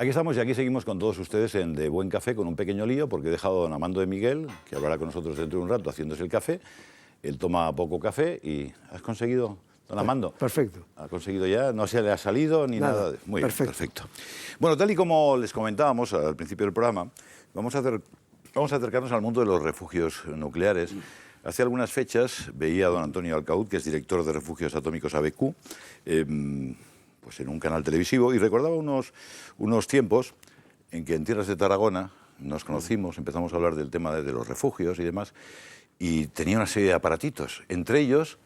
Aquí estamos y aquí seguimos con todos ustedes en De Buen Café, con un pequeño lío, porque he dejado a don Amando de Miguel, que hablará con nosotros dentro de un rato haciéndose el café. Él toma poco café y ¿has conseguido, don Amando? Perfecto. ¿Ha conseguido ya? ¿No se le ha salido ni nada? Muy perfecto. bien, perfecto. Bueno, tal y como les comentábamos al principio del programa, vamos a acercarnos al mundo de los refugios nucleares. Hace algunas fechas veía a don Antonio Alcaud, que es director de Refugios Atómicos ABQ, pues en un canal televisivo, y recordaba unos tiempos en que en tierras de Tarragona nos conocimos, empezamos a hablar del tema de los refugios y demás, y tenía una serie de aparatitos, entre ellos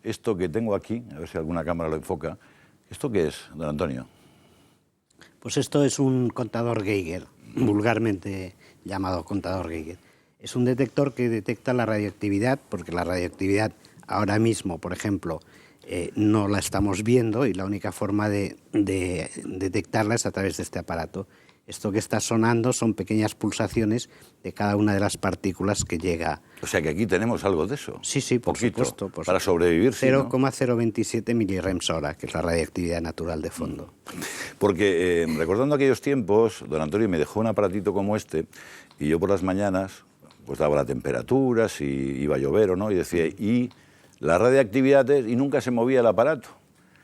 esto que tengo aquí, a ver si alguna cámara lo enfoca. ¿Esto qué es, don Antonio? Pues esto es un contador Geiger, vulgarmente llamado contador Geiger. Es un detector que detecta la radioactividad, porque la radioactividad ahora mismo, por ejemplo, no la estamos viendo y la única forma de detectarla es a través de este aparato. Esto que está sonando son pequeñas pulsaciones de cada una de las partículas que llega. O sea que aquí tenemos algo de eso. Sí, sí, por supuesto. Para sobrevivir, sí, ¿no? 0,027 milirems hora, que es la radioactividad natural de fondo. Porque recordando aquellos tiempos, don Antonio me dejó un aparatito como este y yo por las mañanas pues daba la temperatura, si iba a llover o no, y decía, y la radioactividad es, y nunca se movía el aparato.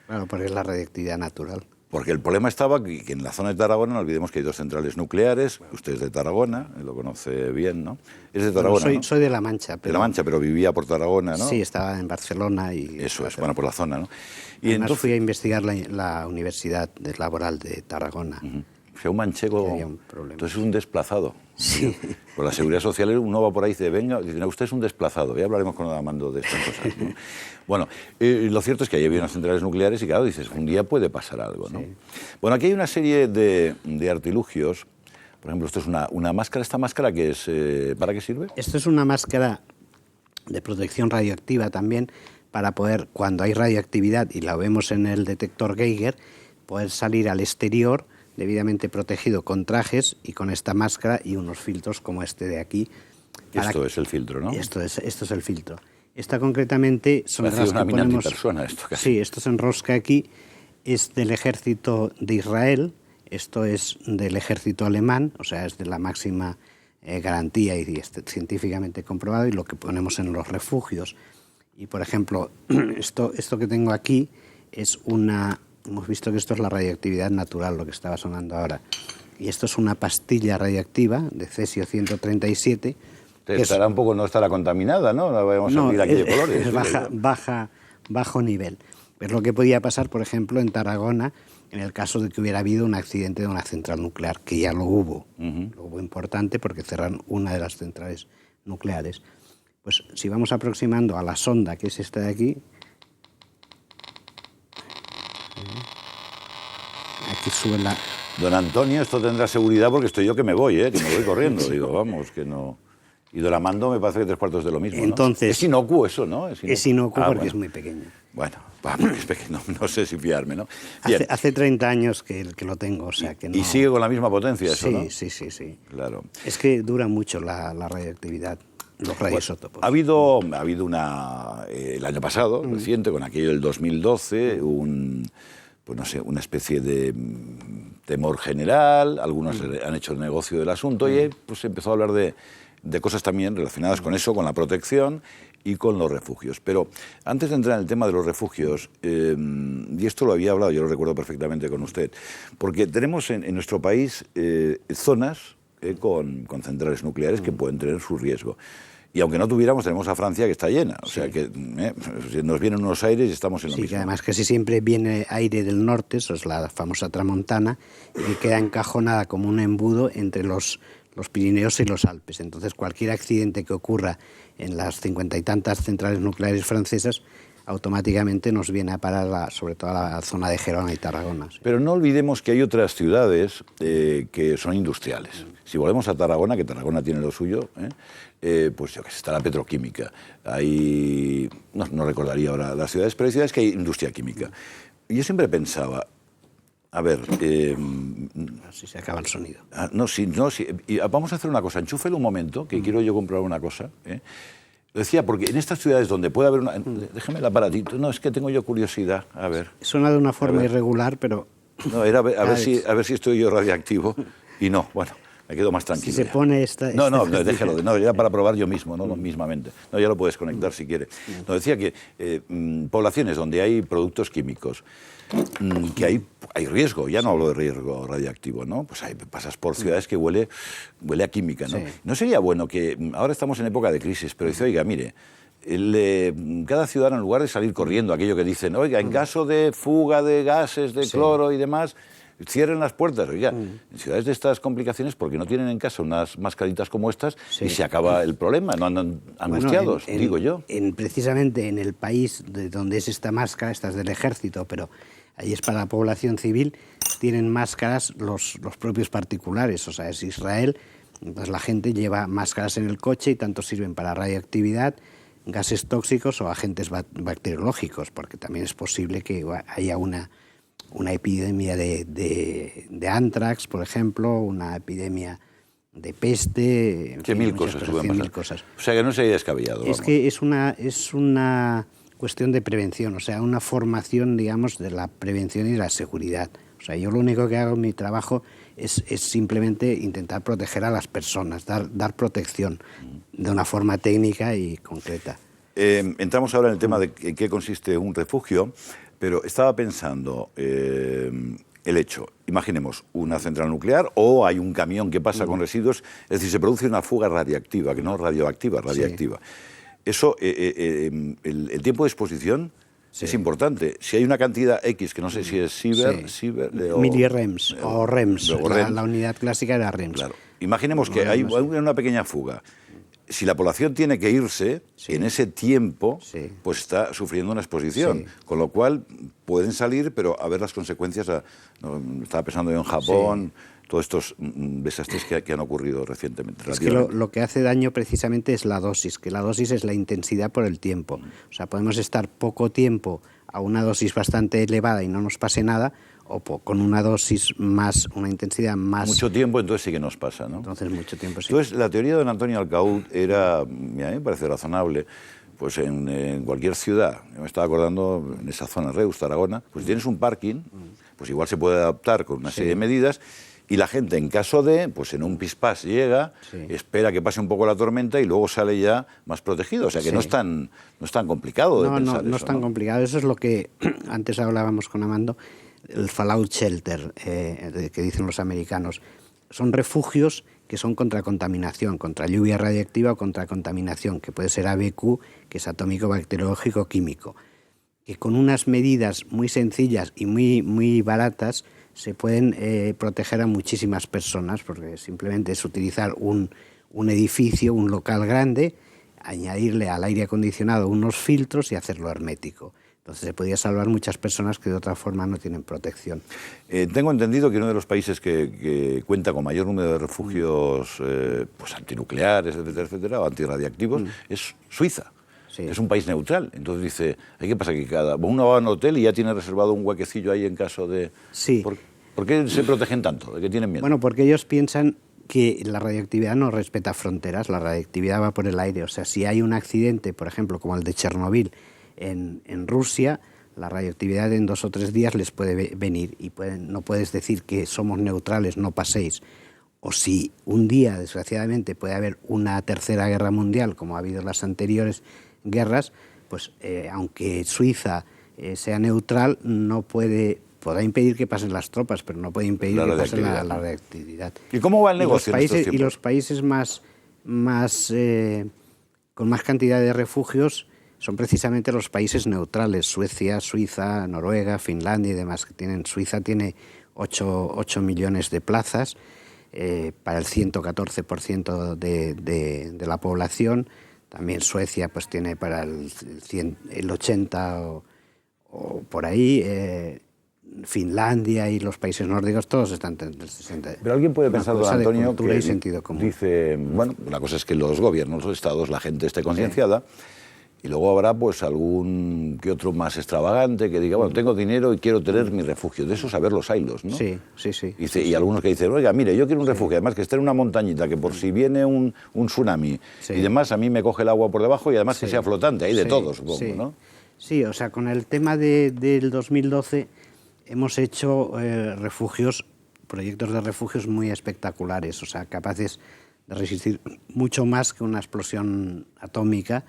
Claro, porque es la radioactividad natural. Porque el problema estaba que en la zona de Tarragona, no olvidemos que hay dos centrales nucleares, usted es de Tarragona, lo conoce bien, ¿no? Es de Tarragona, bueno, ¿no? Soy de La Mancha. De La Mancha, pero vivía por Tarragona, ¿no? Sí, estaba en Barcelona y... Eso es, bueno, por la zona, ¿no? Y además entonces fui a investigar la Universidad Laboral de Tarragona. O sea, un manchego, entonces es un desplazado. Sí. Por la Seguridad Social uno va por ahí y dice, venga, dice, no, usted es un desplazado, ya hablaremos con Amando de estas cosas, ¿no? Bueno, lo cierto es que ahí había unas centrales nucleares y claro, dices, un día puede pasar algo, ¿no? Sí. Bueno, aquí hay una serie de artilugios. Por ejemplo, esto es una máscara. ¿Esta máscara qué es? ¿Para qué sirve? Esto es una máscara de protección radioactiva también, para poder, cuando hay radioactividad, y la vemos en el detector Geiger, poder salir al exterior debidamente protegido con trajes y con esta máscara y unos filtros como este de aquí. Esto es el filtro, ¿no? Esto es el filtro. Esta concretamente son las una que ponemos... antipersona, esto casi. Sí, esto se enrosca aquí, es del ejército de Israel, esto es del ejército alemán, o sea, es de la máxima garantía y científicamente comprobado, y lo que ponemos en los refugios. Y, por ejemplo, esto que tengo aquí es una... Hemos visto que esto es la radioactividad natural, lo que estaba sonando ahora. Y esto es una pastilla radioactiva de cesio 137. Estará un poco, no estará contaminada, ¿no? No vamos a abrir aquí de colores. Es bajo nivel. Es lo que podía pasar, por ejemplo, en Tarragona, en el caso de que hubiera habido un accidente de una central nuclear, que ya lo hubo. Lo hubo importante porque cerraron una de las centrales nucleares. Pues si vamos aproximando a la sonda, que es esta de aquí, aquí suena. Don Antonio, esto tendrá seguridad porque estoy yo que me voy corriendo. Digo, vamos, que no. Y don Amando me parece que 3/4 de lo mismo, ¿no? Entonces, es inocuo eso, ¿no? Es inocuo porque es muy pequeño. Bueno, porque es pequeño, no sé si fiarme, ¿no? Hace 30 años que lo tengo, o sea que no... Y sigue con la misma potencia eso, sí, ¿no? Sí. Claro. Es que dura mucho la radioactividad, los radioisótopos. Ha habido una... el año pasado, reciente, con aquello del 2012, pues no sé, una especie de temor general, algunos han hecho el negocio del asunto y pues se empezó a hablar de cosas también relacionadas con eso, con la protección y con los refugios. Pero antes de entrar en el tema de los refugios, y esto lo había hablado, yo lo recuerdo perfectamente con usted, porque tenemos en nuestro país zonas con centrales nucleares que pueden tener su riesgo. Y aunque no tuviéramos, tenemos a Francia que está llena. O sea que nos vienen unos aires y estamos en lo mismo. Sí, que además casi siempre viene aire del norte, eso es la famosa tramontana, y que queda encajonada como un embudo entre los Pirineos y los Alpes. Entonces cualquier accidente que ocurra en las 50 y tantas centrales nucleares francesas automáticamente nos viene a parar sobre todo a la zona de Gerona y Tarragona. Sí. Pero no olvidemos que hay otras ciudades que son industriales. Si volvemos a Tarragona, que Tarragona tiene lo suyo, pues yo que sé, está la petroquímica. Hay, no recordaría ahora las ciudades, pero hay ciudades que hay industria química. Y yo siempre pensaba, a ver... si se acaba el sonido. Vamos a hacer una cosa, enchúfelo un momento, que quiero yo comprobar una cosa. Decía, porque en estas ciudades donde puede haber una... Déjame el aparatito. No, es que tengo yo curiosidad. A ver. Suena de una forma irregular, pero No, era a ver si estoy yo radiactivo. Y no, bueno, me quedo más tranquilo. Si se pone No, déjalo. No, era para probar yo mismo, ¿no? Mismamente. No, ya lo puedes conectar si quieres. No, decía que poblaciones donde hay productos químicos, que hay riesgo, ya no hablo de riesgo radiactivo, ¿no? Pues pasas por ciudades que huele a química, ¿no? Sí. No sería bueno que, ahora estamos en época de crisis, pero dice, oiga, mire, cada ciudadano, en lugar de salir corriendo, aquello que dicen, oiga, en caso de fuga de gases, de cloro y demás, cierren las puertas. Oiga, en ciudades de estas complicaciones, porque no tienen en casa unas mascaritas como estas y se acaba el problema, no andan angustiados, digo yo. Precisamente en el país de donde es esta máscara, esta es del ejército, pero ahí es para la población civil, tienen máscaras los propios particulares, o sea, es Israel, pues la gente lleva máscaras en el coche y tanto sirven para radioactividad, gases tóxicos o agentes bacteriológicos, porque también es posible que haya una epidemia de anthrax, por ejemplo, una epidemia de peste... 100.000 cosas. 100.000 cosas. O sea, que no sería descabellado. Es que es una cuestión de prevención, o sea, una formación, digamos, de la prevención y de la seguridad. O sea, yo lo único que hago en mi trabajo es simplemente intentar proteger a las personas, dar protección de una forma técnica y concreta. Entramos ahora en el tema de en qué consiste un refugio, pero estaba pensando el hecho, imaginemos una central nuclear o hay un camión que pasa con residuos, es decir, se produce una fuga radiactiva, que no radioactiva, radiactiva. Sí. Eso, el tiempo de exposición es importante. Si hay una cantidad X, que no sé si es milirems o REMS, la unidad clásica era REMS. Claro. Imaginemos que hay una pequeña fuga. Si la población tiene que irse, en ese tiempo, pues está sufriendo una exposición. Con lo cual, pueden salir, pero a ver las consecuencias. Estaba pensando yo en Japón, todos estos desastres que han ocurrido recientemente. Es que lo que hace daño precisamente es la dosis, que la dosis es la intensidad por el tiempo. O sea, podemos estar poco tiempo a una dosis bastante elevada y no nos pase nada, o con una dosis más, una intensidad más... Mucho tiempo, entonces sí que nos pasa, ¿no? Entonces mucho tiempo, sí. Entonces, la teoría de don Antonio Alcaud era, a mí me parece razonable, pues en cualquier ciudad, yo me estaba acordando en esa zona, Reus, Tarragona, pues tienes un parking, pues igual se puede adaptar con una serie de medidas, y la gente, en caso de, pues en un pispás llega, espera que pase un poco la tormenta y luego sale ya más protegido. O sea que no es tan complicado de pensar eso. No es tan complicado. Eso es lo que antes hablábamos con Amando, el fallout shelter, que dicen los americanos. Son refugios que son contra contaminación, contra lluvia radiactiva o contra contaminación, que puede ser ABQ, que es atómico, bacteriológico, químico. Que con unas medidas muy sencillas y muy baratas se pueden proteger a muchísimas personas, porque simplemente es utilizar un edificio, un local grande, añadirle al aire acondicionado unos filtros y hacerlo hermético. Entonces se podría salvar muchas personas que de otra forma no tienen protección. Tengo entendido que uno de los países que cuenta con mayor número de refugios pues antinucleares, etcétera, o antirradiactivos, es Suiza. Sí. Es un país neutral. Entonces dice, ¿qué pasa? Que uno va a un hotel y ya tiene reservado un huequecillo ahí en caso de... Sí. ¿Por qué se protegen tanto? ¿De qué tienen miedo? Bueno, porque ellos piensan que la radioactividad no respeta fronteras, la radioactividad va por el aire. O sea, si hay un accidente, por ejemplo, como el de Chernobyl en Rusia, la radioactividad en 2 o 3 días les puede venir y no puedes decir que somos neutrales, no paséis. O si un día, desgraciadamente, puede haber una tercera guerra mundial, como ha habido en las anteriores guerras, pues aunque Suiza sea neutral, podrá impedir que pasen las tropas, pero no puede impedir que pase la radioactividad. ¿Y cómo va el negocio en estos tiempos? Y los países con más cantidad de refugios son precisamente los países neutrales, Suecia, Suiza, Noruega, Finlandia y demás. Suiza tiene 8 millones de plazas para el 114% de la población. También Suecia pues tiene para el 80% o por ahí. Finlandia y los países nórdicos todos están en el 60%. Pero alguien puede pensar, don Antonio, que y sentido común. Dice, bueno, una cosa es que los gobiernos, los estados, la gente esté concienciada, y luego habrá pues algún que otro más extravagante que diga, bueno, tengo dinero y quiero tener mi refugio. De esos, a ver los haylos, ¿no? Sí. Y algunos que dicen, oiga, mire, yo quiero un refugio, además que esté en una montañita, que por si viene un tsunami y demás, a mí me coge el agua por debajo y además que sea flotante, hay de todo, supongo, ¿no? Sí, o sea, con el tema del 2012, hemos hecho proyectos de refugios muy espectaculares, o sea, capaces de resistir mucho más que una explosión atómica,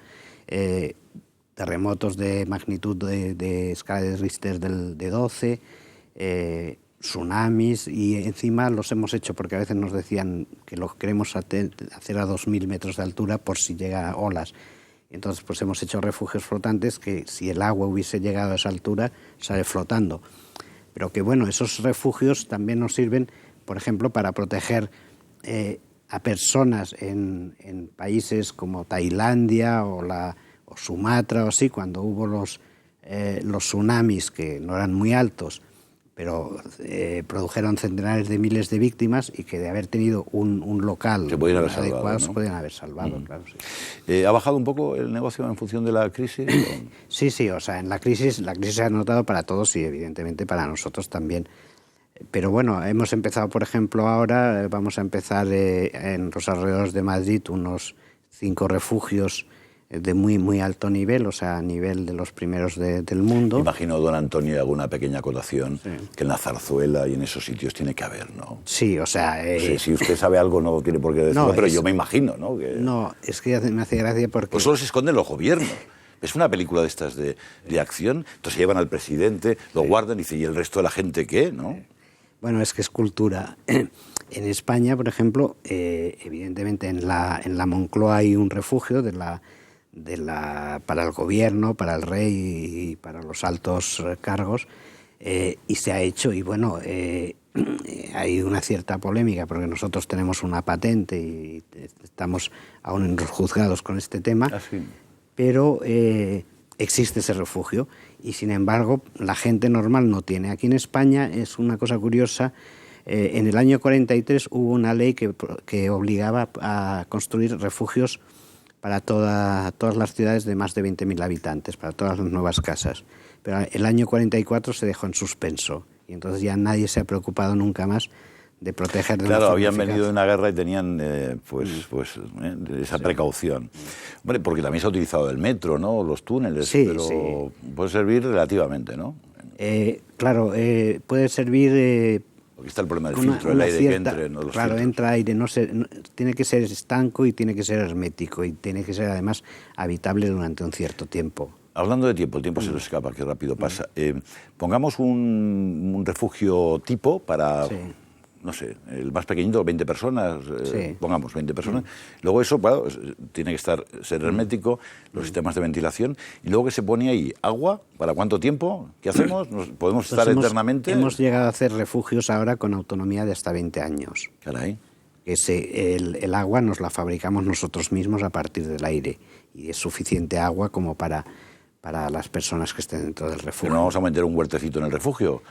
terremotos de magnitud de escala de Richter de 12, tsunamis, y encima los hemos hecho porque a veces nos decían que lo queremos hacer a 2.000 metros de altura por si llega olas. Entonces, pues hemos hecho refugios flotantes que si el agua hubiese llegado a esa altura, sale flotando. Pero que bueno, esos refugios también nos sirven, por ejemplo, para proteger a personas en países como Tailandia o Sumatra o así, cuando hubo los tsunamis, que no eran muy altos, pero produjeron centenares de miles de víctimas, y que de haber tenido un local adecuado se podían haber salvado. Claro, sí. ¿Ha bajado un poco el negocio en función de la crisis? Sí, o sea, en la crisis se ha notado para todos y evidentemente para nosotros también. Pero bueno, hemos empezado, por ejemplo, ahora vamos a empezar en los alrededores de Madrid unos 5 refugios de muy alto nivel, o sea, a nivel de los primeros del mundo. Imagino, don Antonio, alguna pequeña acotación, sí, que en la Zarzuela y en esos sitios tiene que haber, ¿no? Sí, o sea... si usted sabe algo no tiene por qué decirlo, no, pero yo me imagino, ¿no? No, es que me hace gracia porque... Pues solo se esconden los gobiernos. Es una película de estas de acción, entonces llevan al presidente, lo guardan y dice, ¿y el resto de la gente qué? ¿No? Bueno, es que es cultura. En España, por ejemplo, evidentemente en la Moncloa hay un refugio para el gobierno, para el rey y para los altos cargos, y se ha hecho, y bueno, hay una cierta polémica porque nosotros tenemos una patente y estamos aún en los juzgados con este tema, pero existe ese refugio y sin embargo la gente normal no tiene. Aquí en España es una cosa curiosa. En el año 43 hubo una ley que obligaba a construir refugios para todas las ciudades de más de 20.000 habitantes, para todas las nuevas casas. Pero el año 44 se dejó en suspenso y entonces ya nadie se ha preocupado nunca más de proteger de Claro, habían venido de una guerra y tenían esa precaución. Hombre, porque también se ha utilizado el metro, ¿no? Los túneles, sí, pero sí, puede servir relativamente, ¿no? Claro, puede servir... Porque está el problema del filtro, el aire que entre, ¿no? Claro, entra aire, tiene que ser estanco y tiene que ser hermético y tiene que ser además habitable durante un cierto tiempo. Hablando de tiempo, el tiempo se nos escapa, qué rápido pasa. Pongamos un refugio tipo para... Sí. No sé, el más pequeñito, 20 personas, sí, pongamos 20 personas. Luego eso, bueno, tiene que ser hermético, los sistemas de ventilación. Y luego que se pone ahí agua, ¿para cuánto tiempo? ¿Qué hacemos? ¿Podemos estar eternamente? Hemos llegado a hacer refugios ahora con autonomía de hasta 20 años. Caray. El agua nos la fabricamos nosotros mismos a partir del aire. Y es suficiente agua como para las personas que estén dentro del refugio. Pero no vamos a meter un huertecito en el refugio.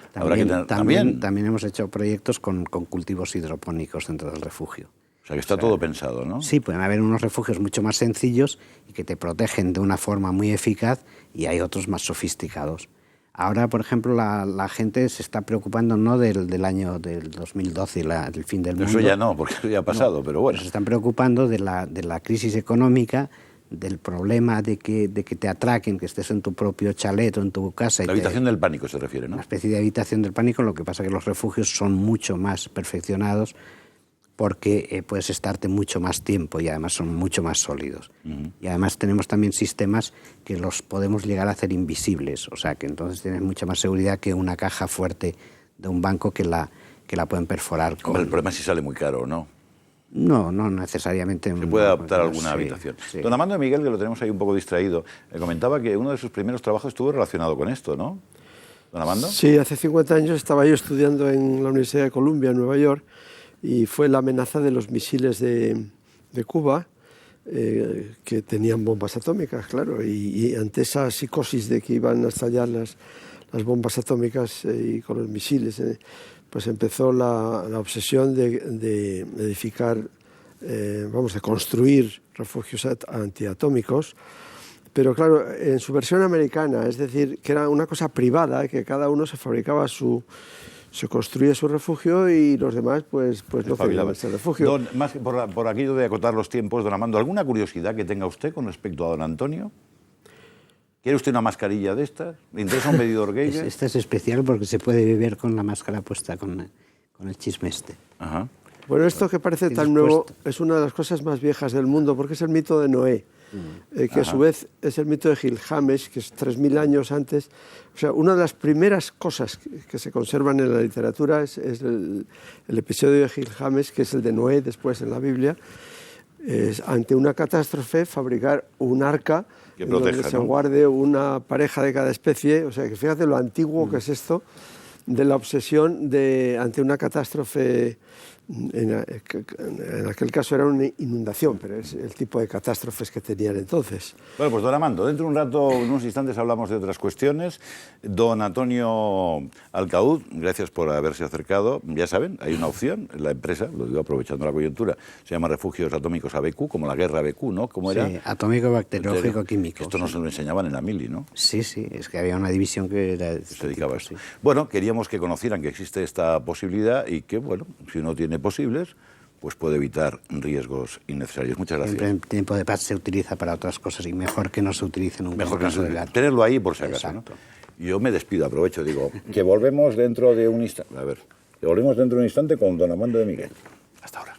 También hemos hecho proyectos con cultivos hidropónicos dentro del refugio. O sea, que está todo pensado, ¿no? Sí, pueden haber unos refugios mucho más sencillos y que te protegen de una forma muy eficaz, y hay otros más sofisticados. Ahora, por ejemplo, la gente se está preocupando no del año del 2012 y del fin del mundo. Eso ya no, porque eso ya ha pasado, pero bueno. Se están preocupando de la crisis económica, del problema de que te atraquen, que estés en tu propio chalet o en tu casa. La habitación del pánico se refiere, ¿no? Una especie de habitación del pánico, lo que pasa es que los refugios son mucho más perfeccionados porque puedes estarte mucho más tiempo y además son mucho más sólidos. Y además tenemos también sistemas que los podemos llegar a hacer invisibles, o sea que entonces tienes mucha más seguridad que una caja fuerte de un banco que la pueden perforar. El problema es si sale muy caro o no. No necesariamente. Se puede adaptar a alguna habitación. Sí. Don Armando de Miguel, que lo tenemos ahí un poco distraído, le comentaba que uno de sus primeros trabajos estuvo relacionado con esto, ¿no? ¿Don Armando? Sí, hace 50 años estaba yo estudiando en la Universidad de Columbia, en Nueva York, y fue la amenaza de los misiles de Cuba, que tenían bombas atómicas, claro, y ante esa psicosis de que iban a estallar las bombas atómicas y con los misiles, pues empezó la obsesión de edificar, de construir refugios antiatómicos, pero claro, en su versión americana, es decir, que era una cosa privada, que cada uno se fabricaba se construía su refugio y los demás pues no tenían ese refugio. Más por aquello de acotar los tiempos, don Armando, ¿alguna curiosidad que tenga usted con respecto a don Antonio? ¿Quiere usted una mascarilla de estas? ¿Le interesa un medidor Geiger? Esta es especial porque se puede beber con la máscara puesta, con el chisme este. Ajá. Bueno, esto que parece tan nuevo es una de las cosas más viejas del mundo, porque es el mito de Noé, que a su vez es el mito de Gilgamesh, que es 3000 años antes. O sea, una de las primeras cosas que se conservan en la literatura es el episodio de Gilgamesh, que es el de Noé después en la Biblia. Es, ante una catástrofe, fabricar un arca que proteja, donde se guarde una pareja de cada especie. O sea, que fíjate lo antiguo que es esto, de la obsesión de ante una catástrofe. En aquel caso era una inundación, pero es el tipo de catástrofes que tenían entonces. Bueno, pues don Amando, dentro de un rato, en unos instantes hablamos de otras cuestiones. Don Antonio Alcaud, gracias por haberse acercado. Ya saben, hay una opción, la empresa, lo digo aprovechando la coyuntura, se llama Refugios Atómicos ABQ, como la guerra ABQ, ¿no? ¿Cómo era? Sí, atómico, bacteriológico, químico. Esto nos lo enseñaban en la mili, ¿no? Sí, sí, es que había una división que era... Se dedicaba a esto. Sí. Bueno, queríamos que conocieran que existe esta posibilidad y que, bueno, si uno tiene posibles, pues puede evitar riesgos innecesarios. Muchas gracias. Siempre en tiempo de paz se utiliza para otras cosas y mejor que no se utilice nunca. Mejor que no se utilice. Tenerlo ahí por si acaso, ¿no? Yo me despido, aprovecho, digo, que volvemos dentro de un instante. A ver, que volvemos dentro de un instante con don Amando de Miguel. Hasta ahora.